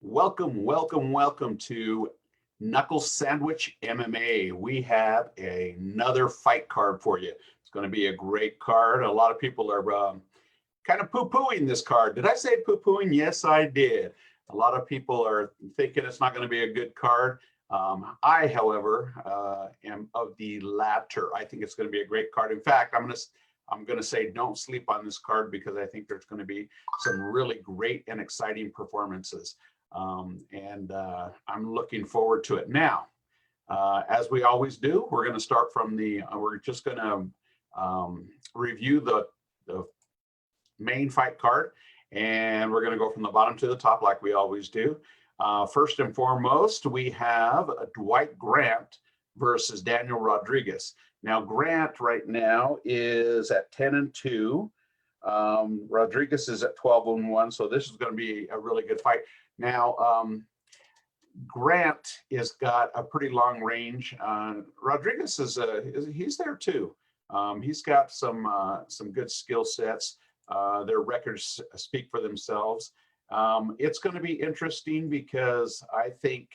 Welcome to Knuckle Sandwich MMA. We have another fight card for you. It's going to be a great card. A lot of people are kind of poo-pooing this card. Did I say poo-pooing? Yes, I did. A lot of people are thinking it's not going to be a good card. I, however, am of the latter. I think it's going to be a great card. In fact, I'm going to say don't sleep on this card because I think there's going to be some really great and exciting performances. I'm looking forward to it. Now, as we always do, we're going to start from we're just going to review the main fight card, and we're going to go from the bottom to the top like we always do. First and foremost, we have Dwight Grant versus Daniel Rodriguez. Now, Grant right now is at 10-2. Rodriguez is at 12-1, so this is going to be a really good fight. Now, Grant has got a pretty long range. Rodriguez he's there too. He's got some good skill sets. Their records speak for themselves. It's going to be interesting because I think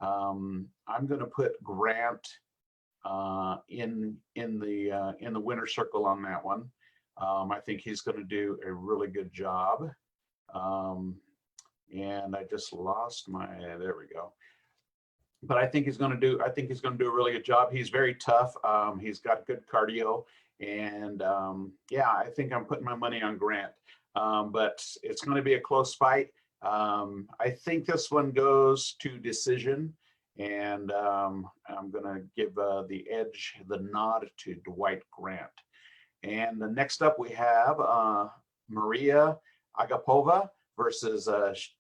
I'm going to put Grant in the winner circle on that one. I think he's going to do a really good job. And I just lost there we go. But I think he's going to do a really good job. He's very tough. He's got good cardio, and yeah, I think I'm putting my money on Grant. But it's going to be a close fight. I think this one goes to decision, and I'm going to give the nod to Dwight Grant. And the next up we have Maria Agapova versus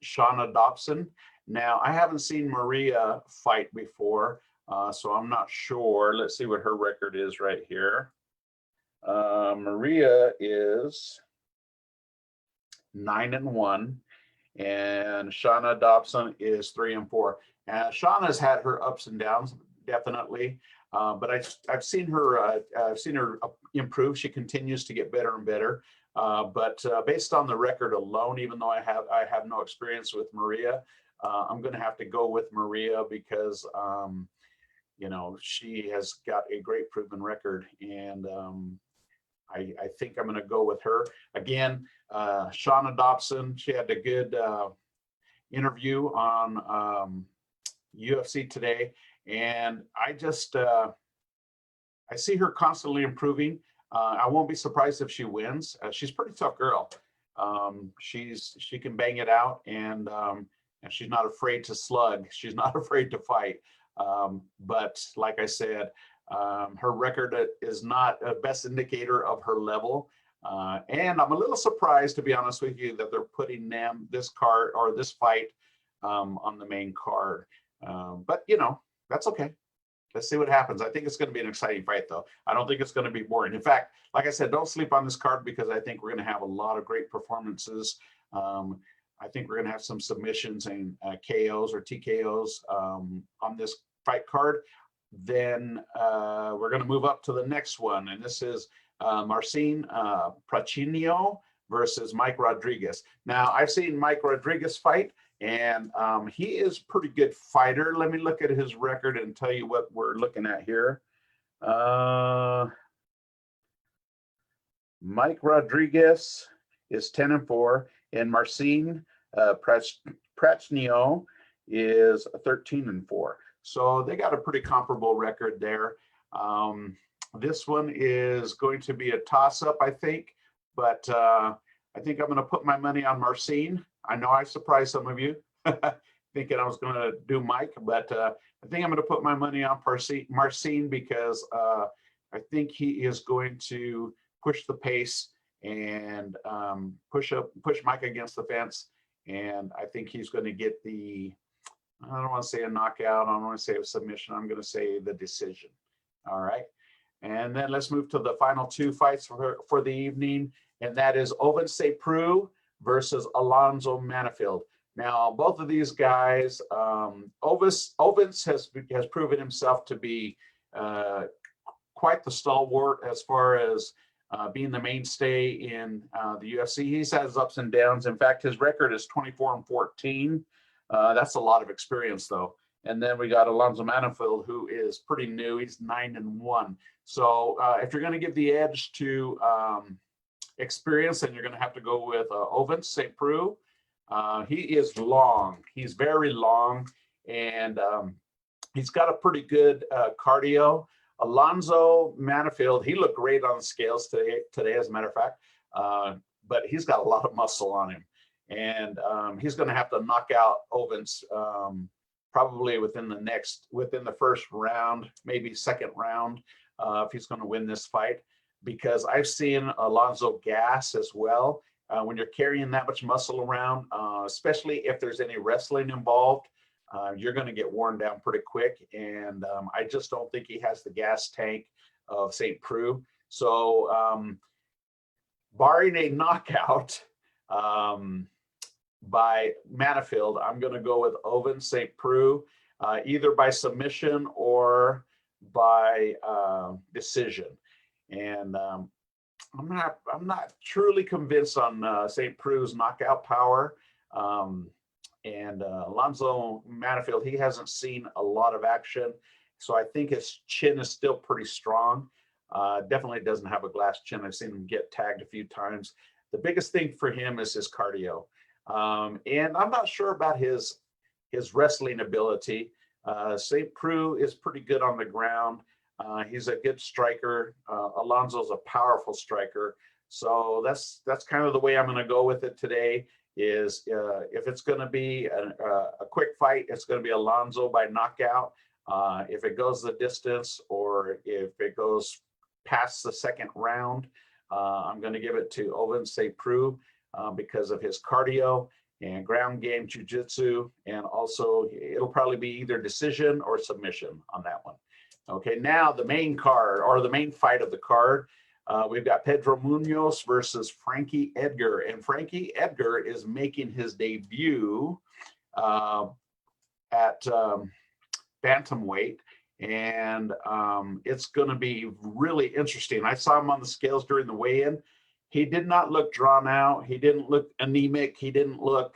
Shauna Dobson. Now, I haven't seen Maria fight before, so I'm not sure. Let's see what her record is right here. Maria is 9-1, and Shauna Dobson is 3-4. Shauna's had her ups and downs, definitely, but I've seen her improve. She continues to get better and better. But based on the record alone, even though I have no experience with Maria, I'm going to have to go with Maria because she has got a great proven record, and I think I'm going to go with her again. Shauna Dobson, she had a good interview on UFC today, and I see her constantly improving. I won't be surprised if she wins. She's a pretty tough girl. She can bang it out, and she's not afraid to slug. She's not afraid to fight. But like I said, her record is not a best indicator of her level. And I'm a little surprised, to be honest with you, that they're putting this fight on the main card. But that's okay. Let's see what happens. I think it's going to be an exciting fight, though. I don't think it's going to be boring. In fact, like I said, don't sleep on this card because I think we're going to have a lot of great performances. I think we're going to have some submissions and KOs or TKOs on this fight card. Then we're going to move up to the next one, and this is Marcin Prachnio versus Mike Rodriguez. Now, I've seen Mike Rodriguez fight, and he is a pretty good fighter. Let me look at his record and tell you what we're looking at here. Mike Rodriguez is 10-4, and Marcin Prachnio is 13-4. So they got a pretty comparable record there. This one is going to be a toss-up, I think, but I think I'm going to put my money on Marcin. I know I surprised some of you thinking I was going to do Mike, but I think I'm going to put my money on Marcin because I think he is going to push the pace and push Mike against the fence. And I think he's going to get I don't want to say a knockout. I don't want to say a submission. I'm going to say the decision. All right. And then let's move to the final two fights for the evening. And that is Ovince Prue versus Alonzo Manafield. Now, both of these guys, Ovince has proven himself to be quite the stalwart as far as being the mainstay in the UFC. He's had his ups and downs. In fact, his record is 24-14. That's a lot of experience, though. And then we got Alonzo Manifield, who is pretty new. He's 9-1. So if you're going to give the edge to experience, then you're going to have to go with Ovens St. Preux. He is long. He's very long, and he's got a pretty good cardio. Alonzo Manifield, he looked great on the scales today, as a matter of fact, but he's got a lot of muscle on him. And he's going to have to knock out Ovens probably within the first round, maybe second round, if he's going to win this fight, because I've seen Alonzo gas as well. When you're carrying that much muscle around, especially if there's any wrestling involved, you're going to get worn down pretty quick. And I just don't think he has the gas tank of St. Preux. So barring a knockout by Manifield, I'm going to go with Ovens St. Preux, either by submission or by decision. And I'm not truly convinced on St. Preux's knockout power. And Alonzo Manifield, he hasn't seen a lot of action, so I think his chin is still pretty strong. Definitely doesn't have a glass chin. I've seen him get tagged a few times. The biggest thing for him is his cardio. And I'm not sure about his wrestling ability. St. Preux is pretty good on the ground. He's a good striker. Alonzo's a powerful striker. So that's kind of the way I'm going to go with it today. Is if it's going to be a quick fight, it's going to be Alonzo by knockout. If it goes the distance, or if it goes past the second round, I'm going to give it to Ovens St. Preux because of his cardio and ground game, jiu-jitsu, and also it'll probably be either decision or submission on that one. Okay, now the main card, or the main fight of the card, we've got Pedro Munhoz versus Frankie Edgar. And Frankie Edgar is making his debut at bantamweight. And it's going to be really interesting. I saw him on the scales during the weigh-in. He did not look drawn out. He didn't look anemic. He didn't look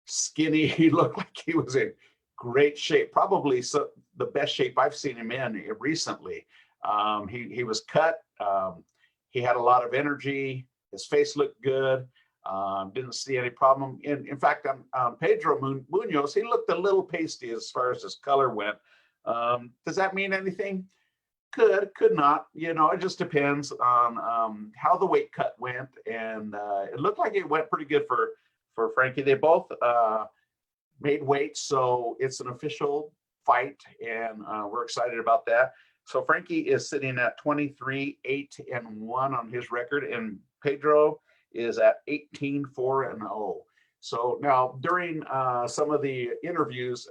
skinny. He looked like he was in great shape, probably the best shape I've seen him in recently. He was cut. He had a lot of energy. His face looked good. Didn't see any problem. In fact, Pedro Munhoz, he looked a little pasty as far as his color went. Does that mean anything? Could not. You know, it just depends on how the weight cut went. And it looked like it went pretty good for Frankie. They both made weight, so it's an official fight, and we're excited about that. So Frankie is sitting at 23-8-1 on his record, and Pedro is at 18-4-0. So now during some of the interviews,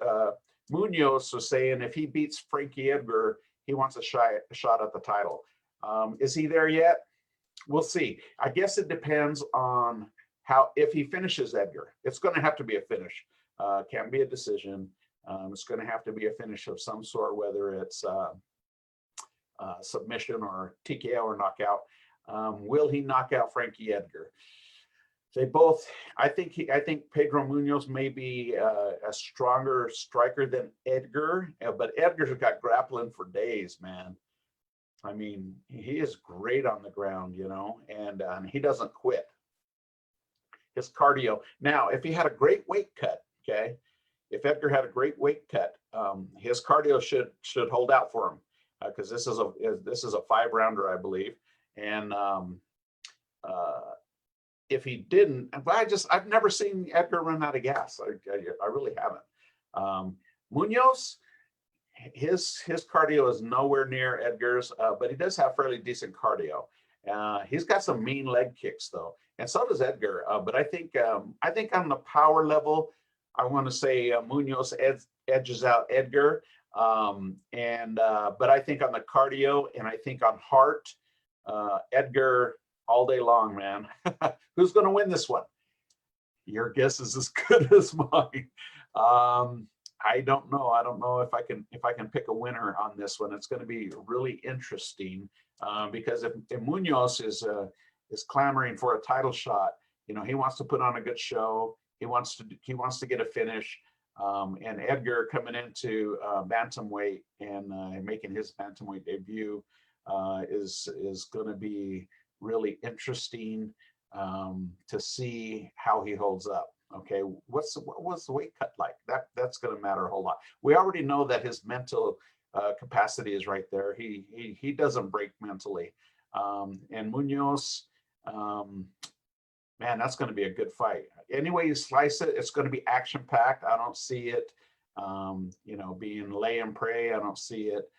Munhoz was saying if he beats Frankie Edgar, he wants a shot at the title. Is he there yet? We'll see. I guess it depends on if he finishes Edgar. It's going to have to be a finish. Can't be a decision. It's going to have to be a finish of some sort, whether it's submission or TKO or knockout. Will he knock out Frankie Edgar? They both. I think Pedro Munhoz may be a stronger striker than Edgar, but Edgar's got grappling for days, man. I mean, he is great on the ground, you know, and he doesn't quit. His cardio. Now, if he had a great weight cut, okay, if Edgar had a great weight cut, his cardio should hold out for him, because this is a 5-rounder, I believe, and if he didn't, I've never seen Edgar run out of gas. I really haven't. Munhoz, his cardio is nowhere near Edgar's, but he does have fairly decent cardio. He's got some mean leg kicks though, and so does Edgar. But I think on the power level, I want to say Munhoz edges out Edgar. But I think on the cardio and I think on heart, Edgar all day long, man. Who's going to win this one? Your guess is as good as mine. I don't know. I don't know if I can pick a winner on this one. It's going to be really interesting because if Munhoz is clamoring for a title shot, you know, he wants to put on a good show. he wants to get a finish. And Edgar coming into bantamweight and making his bantamweight debut is going to be really interesting to see how he holds up. Okay, what's the weight cut like? That's going to matter a whole lot. We already know that his mental capacity is right there. He doesn't break mentally. And Munhoz, man, that's going to be a good fight. Any way you slice it, it's going to be action packed. I don't see it, being lay and pray. I don't see it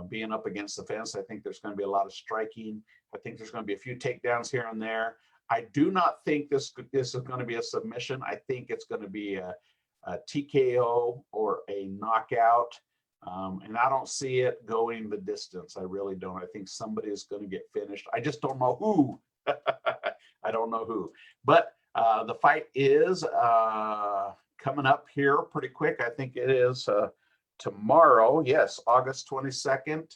being up against the fence. I think there's going to be a lot of striking. I think there's going to be a few takedowns here and there. I do not think this is going to be a submission. I think it's going to be a TKO or a knockout. And I don't see it going the distance. I really don't. I think somebody is going to get finished. I just don't know who. I don't know who. But the fight is coming up here pretty quick. I think it is tomorrow. Yes, August 22nd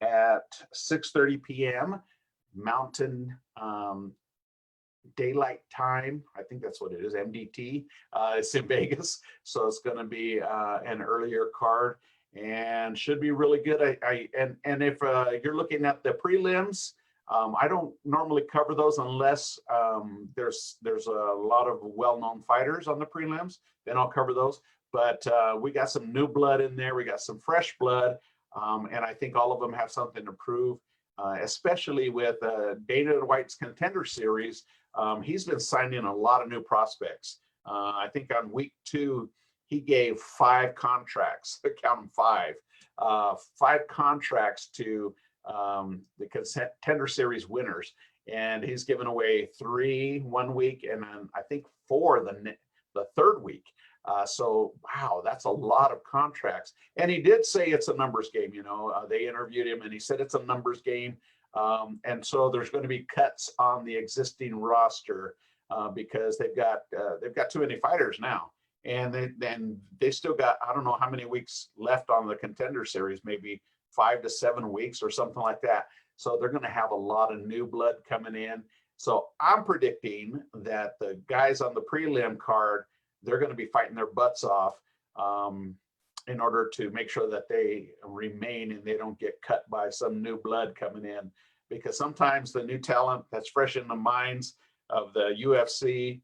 at 6:30 p.m. Mountain Daylight Time. I think that's what it is, MDT. It's in Vegas, so it's going to be an earlier card and should be really good. And if you're looking at the prelims, I don't normally cover those unless there's a lot of well-known fighters on the prelims. Then I'll cover those. But we got some new blood in there. We got some fresh blood, and I think all of them have something to prove. Especially with Dana White's Contender Series, he's been signing a lot of new prospects. I think on week 2, he gave 5 contracts, count them 5 contracts to the Contender Series winners. And he's given away 3 1 week and then I think 4 the third week. So, wow, that's a lot of contracts. And he did say it's a numbers game. They interviewed him and he said it's a numbers game. And so there's going to be cuts on the existing roster because they've got too many fighters now. And they still got, I don't know how many weeks left on the Contender Series, maybe 5 to 7 weeks or something like that. So they're going to have a lot of new blood coming in. So I'm predicting that the guys on the prelim card, they're going to be fighting their butts off in order to make sure that they remain and they don't get cut by some new blood coming in. Because sometimes the new talent that's fresh in the minds of the UFC,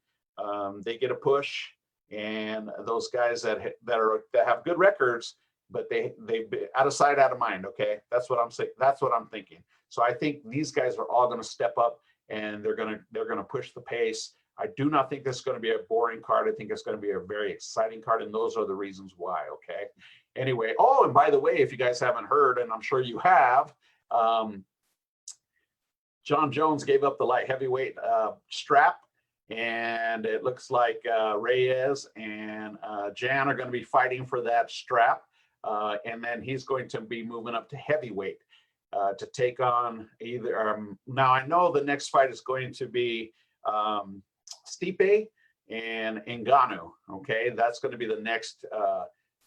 they get a push, and those guys that have good records, but they out of sight, out of mind. Okay, that's what I'm saying. That's what I'm thinking. So I think these guys are all going to step up, and they're going to push the pace. I do not think this is going to be a boring card. I think it's going to be a very exciting card, and those are the reasons why, okay? Anyway, and by the way, if you guys haven't heard, and I'm sure you have, John Jones gave up the light heavyweight strap, and it looks like Reyes and Jan are going to be fighting for that strap, and then he's going to be moving up to heavyweight to take on either, now I know the next fight is going to be Stipe and Ngannou. Okay, that's going to be the next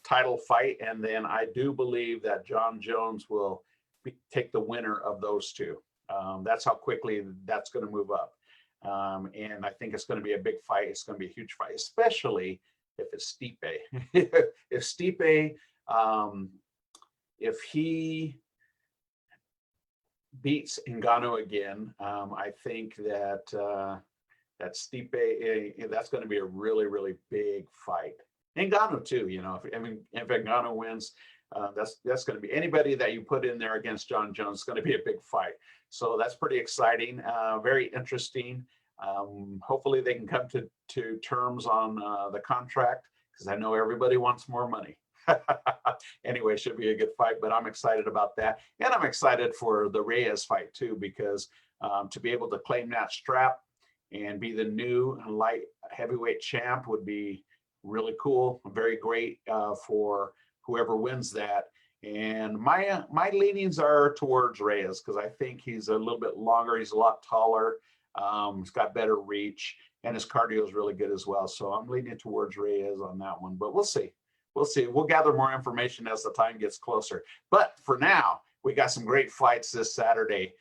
title fight, and then I do believe that John Jones will take the winner of those two. That's how quickly that's going to move up, and I think it's going to be a big fight. It's going to be a huge fight, especially if it's Stipe. If Stipe, if he beats Ngannou again, I think that that Stipe, that's going to be a really, really big fight. Ngannou too, if Ngannou wins, that's going to be, anybody that you put in there against John Jones is going to be a big fight. So that's pretty exciting, very interesting. Hopefully they can come to terms on the contract, because I know everybody wants more money. Anyway, should be a good fight, but I'm excited about that. And I'm excited for the Reyes fight too, because to be able to claim that strap and be the new light heavyweight champ would be really cool, very great for whoever wins that. And my leanings are towards Reyes, because I think he's a little bit longer, he's a lot taller, he's got better reach, and his cardio is really good as well. So I'm leaning towards Reyes on that one, but we'll see. We'll gather more information as the time gets closer. But for now, we got some great fights this Saturday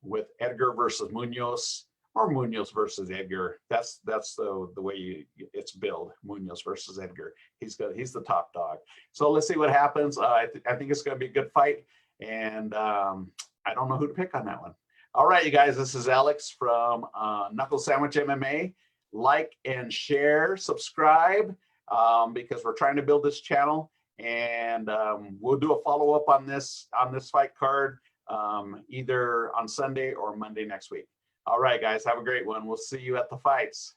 with Edgar versus Munhoz or Munhoz versus Edgar. That's the way it's billed. Munhoz versus Edgar. He's the top dog. So let's see what happens. I think it's going to be a good fight, and I don't know who to pick on that one. All right, you guys. This is Alex from Knuckle Sandwich MMA. Like and share, subscribe, because we're trying to build this channel, and we'll do a follow up on this fight card either on Sunday or Monday next week. All right, guys, have a great one. We'll see you at the fights.